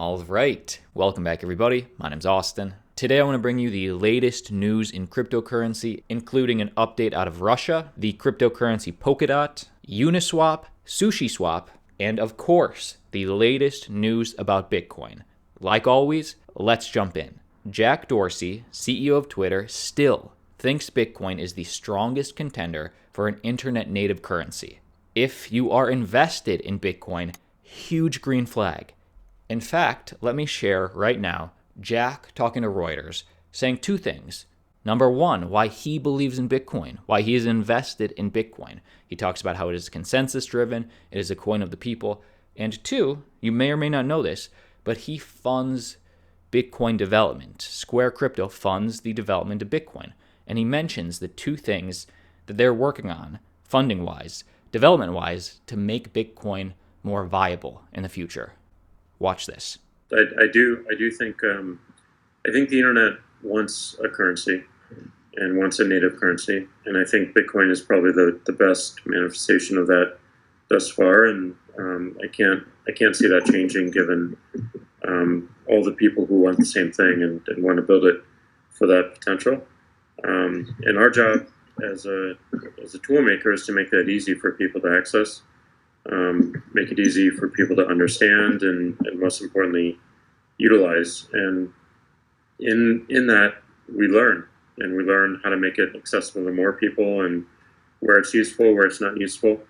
All right, welcome back everybody. My name's Austin. Today I want to bring you the latest news in cryptocurrency, including an update out of Russia, the cryptocurrency Polkadot, Uniswap, SushiSwap, and of course, the latest news about Bitcoin. Like always, let's jump in. Jack Dorsey, CEO of Twitter, still thinks Bitcoin is the strongest contender for an internet-native currency. If you are invested in Bitcoin, huge green flag. In fact, let me share right now Jack talking to Reuters saying two things. Number one, why he believes in Bitcoin, why he is invested in Bitcoin. He talks about how it is consensus driven, it is a coin of the people. And two, you may or may not know this, but he funds Bitcoin development. Square Crypto funds the development of Bitcoin. And he mentions the two things that they're working on, funding-wise, development-wise, to make Bitcoin more viable in the future. Watch this. I do think I think the internet wants a currency and wants a native currency, and I think Bitcoin is probably the best manifestation of that thus far. And I can't see that changing given all the people who want the same thing and want to build it for that potential. And our job as a tool maker is to make that easy for people to access. Make it easy for people to understand and most importantly, utilize. And in that, we learn how to make it accessible to more people and where it's useful, where it's not useful.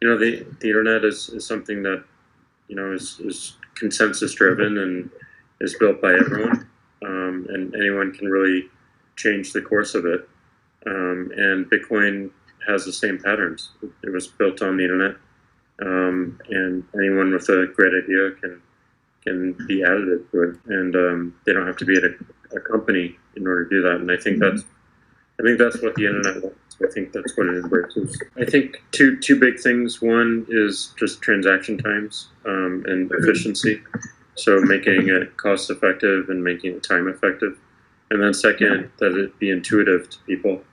The internet is something that, is consensus driven and is built by everyone. And anyone can really change the course of it. And Bitcoin has the same patterns. It was built on the internet. And anyone with a great idea can be additive to it, and they don't have to be at a company in order to do that. And I think that's what the internet wants. I think that's what it embraces. I think two big things. One is just transaction times and efficiency, so making it cost effective and making it time effective. And then second, that it be intuitive to people,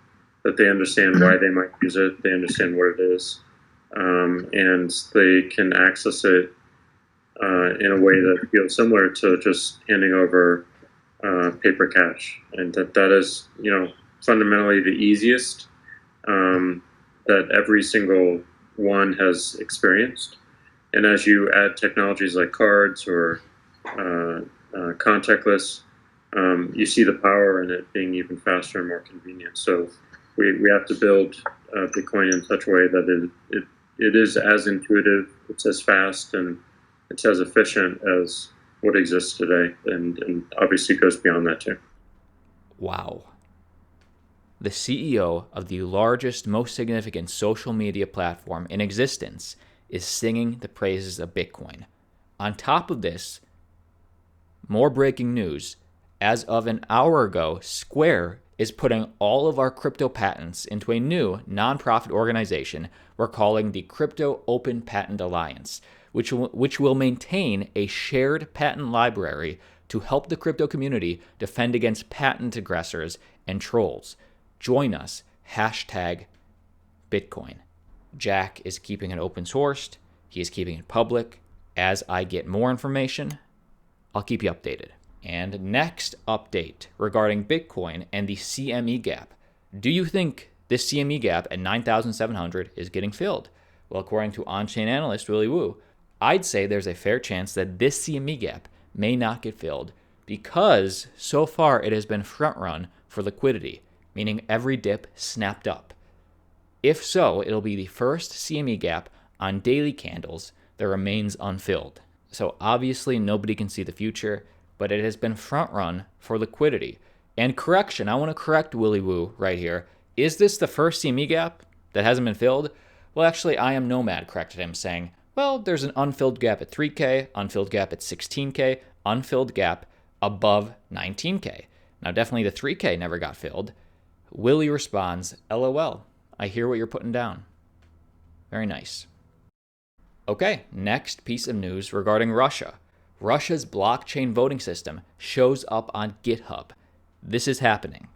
that they understand why they might use it, they understand what it is. And they can access it in a way that feels similar to just handing over paper cash, and that is, fundamentally the easiest that every single one has experienced. And as you add technologies like cards or contactless, you see the power in it being even faster and more convenient. So we have to build Bitcoin in such a way that it is as intuitive, it's as fast, and it's as efficient as what exists today, and obviously goes beyond that too. Wow. The CEO of the largest, most significant social media platform in existence is singing the praises of Bitcoin. On top of this, more breaking news. As of an hour ago, Square is putting all of our crypto patents into a new nonprofit organization we're calling the Crypto Open Patent Alliance, which will maintain a shared patent library to help the crypto community defend against patent aggressors and trolls. Join us, #Bitcoin. Jack is keeping it open sourced. He is keeping it public. As I get more information, I'll keep you updated. And next update regarding Bitcoin and the CME gap. Do you think this CME gap at 9,700 is getting filled? Well, according to on-chain analyst Willy Woo, I'd say there's a fair chance that this CME gap may not get filled because so far it has been front run for liquidity, meaning every dip snapped up. If so, it'll be the first CME gap on daily candles that remains unfilled. So obviously nobody can see the future, but it has been front run for liquidity. And correction, I want to correct Willy Woo right here. Is this the first CME gap that hasn't been filled? Well, actually, I Am Nomad corrected him, saying, well, there's an unfilled gap at 3K, unfilled gap at 16K, unfilled gap above 19K. Now, definitely the 3K never got filled. Willy responds, LOL, I hear what you're putting down. Very nice. Okay, next piece of news regarding Russia. Russia's blockchain voting system shows up on GitHub. This is happening.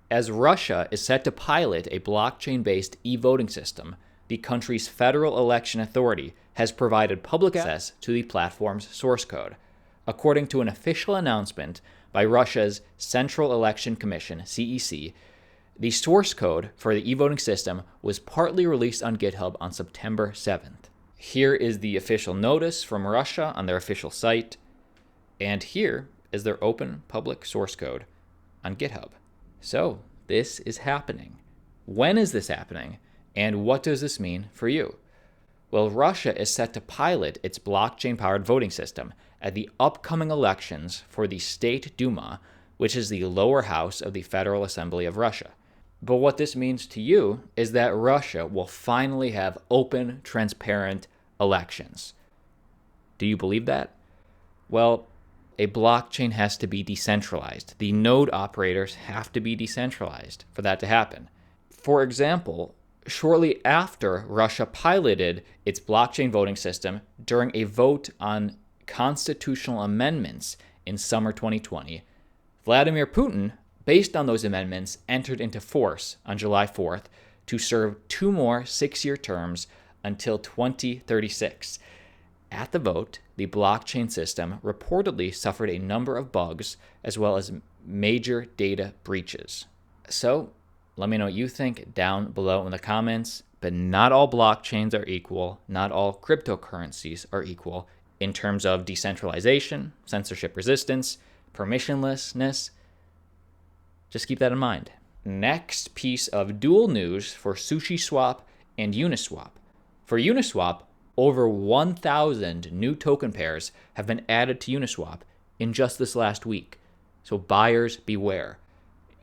As Russia is set to pilot a blockchain-based e-voting system, the country's Federal Election Authority has provided public access to the platform's source code. According to an official announcement by Russia's Central Election Commission, CEC, the source code for the e-voting system was partly released on GitHub on September 7th. Here is the official notice from Russia on their official site, and here is their open public source code on GitHub. So this is happening. When is this happening, and what does this mean for you? Well, Russia is set to pilot its blockchain-powered voting system at the upcoming elections for the State Duma, which is the lower house of the Federal Assembly of Russia. But what this means to you is that Russia will finally have open, transparent elections. Do you believe that? Well, a blockchain has to be decentralized. The node operators have to be decentralized for that to happen. For example, shortly after Russia piloted its blockchain voting system during a vote on constitutional amendments in summer 2020, Vladimir Putin, based on those amendments, entered into force on July 4th to serve 2 more 6-year terms until 2036. At the vote, the blockchain system reportedly suffered a number of bugs as well as major data breaches. So, let me know what you think down below in the comments, but not all blockchains are equal, not all cryptocurrencies are equal in terms of decentralization, censorship resistance, permissionlessness. Just keep that in mind. Next piece of dual news for SushiSwap and Uniswap. For Uniswap, over 1,000 new token pairs have been added to Uniswap in just this last week. So buyers beware.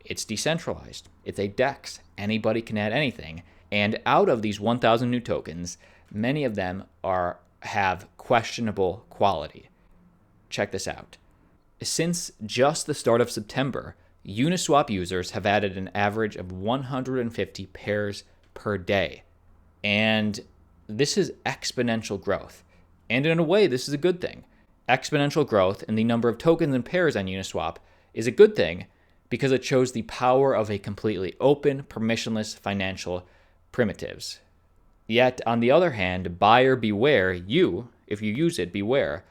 It's decentralized. It's a DEX. Anybody can add anything. And out of these 1,000 new tokens, many of them have questionable quality. Check this out. Since just the start of September, Uniswap users have added an average of 150 pairs per day. And this is exponential growth. And in a way, this is a good thing. Exponential growth in the number of tokens and pairs on Uniswap is a good thing because it shows the power of a completely open, permissionless financial primitives. Yet, on the other hand, buyer beware, if you use it, beware.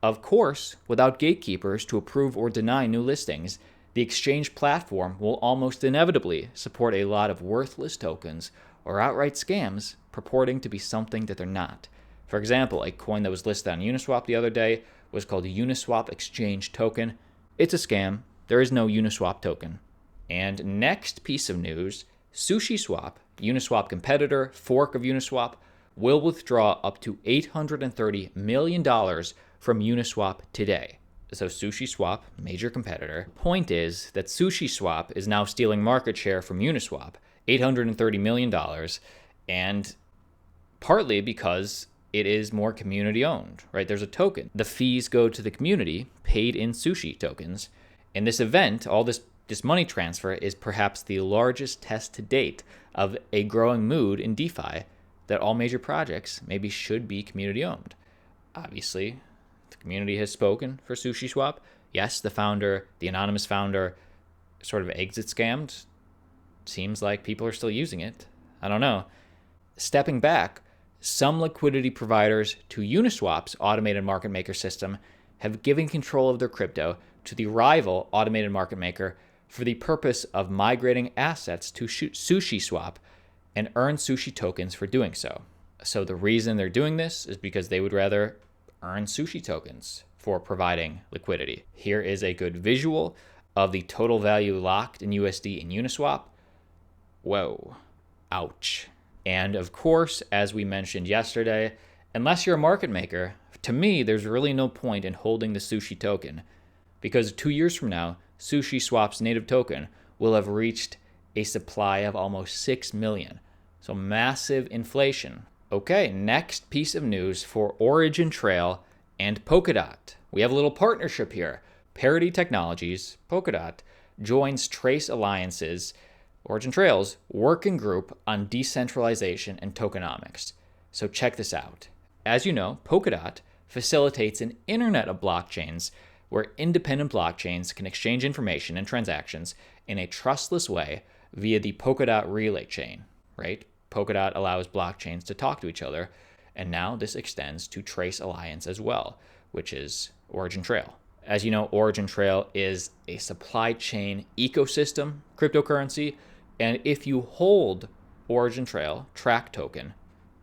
Of course, without gatekeepers to approve or deny new listings, the exchange platform will almost inevitably support a lot of worthless tokens or outright scams purporting to be something that they're not. For example, a coin that was listed on Uniswap the other day was called Uniswap Exchange Token. It's a scam. There is no Uniswap token. And next piece of news, SushiSwap, Uniswap competitor, fork of Uniswap, will withdraw up to $830 million from Uniswap today. So SushiSwap, major competitor. Point is that SushiSwap is now stealing market share from Uniswap, $830 million, and partly because it is more community owned, right? There's a token. The fees go to the community, paid in sushi tokens. In this event, all this money transfer is perhaps the largest test to date of a growing mood in DeFi that all major projects maybe should be community owned. Obviously, the community has spoken for SushiSwap. Yes, the founder, the anonymous founder, sort of exit scammed. Seems like people are still using it. I don't know. Stepping back, some liquidity providers to Uniswap's automated market maker system have given control of their crypto to the rival automated market maker for the purpose of migrating assets to SushiSwap and earn sushi tokens for doing so. So the reason they're doing this is because they would rather earn sushi tokens for providing liquidity. Here is a good visual of the total value locked in USD in Uniswap. Whoa. Ouch. And of course, as we mentioned yesterday, unless you're a market maker, to me, there's really no point in holding the sushi token because 2 years from now, SushiSwap's native token will have reached a supply of almost 6 million. So massive inflation. Okay, next piece of news for Origin Trail and Polkadot. We have a little partnership here. Parity Technologies, Polkadot, joins Trace Alliance's Origin Trail's working group on decentralization and tokenomics. So check this out. As you know, Polkadot facilitates an internet of blockchains where independent blockchains can exchange information and transactions in a trustless way via the Polkadot relay chain, right? Polkadot allows blockchains to talk to each other, and now this extends to Trace Alliance as well, which is Origin Trail. As you know, Origin Trail is a supply chain ecosystem cryptocurrency. And if you hold Origin Trail track token,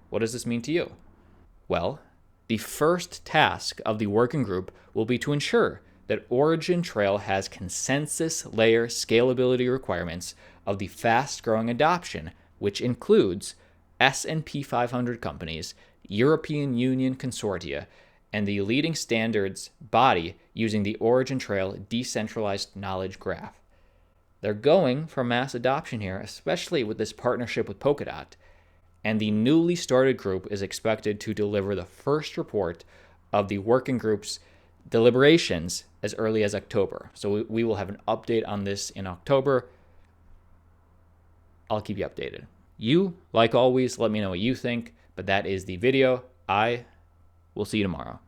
what does this mean to you? Well, the first task of the working group will be to ensure that Origin Trail has consensus layer scalability requirements of the fast-growing adoption, which includes S&P 500 companies, European Union consortia, and the leading standards body using the Origin Trail decentralized knowledge graph. They're going for mass adoption here, especially with this partnership with Polkadot. And the newly started group is expected to deliver the first report of the working group's deliberations as early as October. So we will have an update on this in October. I'll keep you updated. You, like always, let me know what you think, but that is the video. I will see you tomorrow.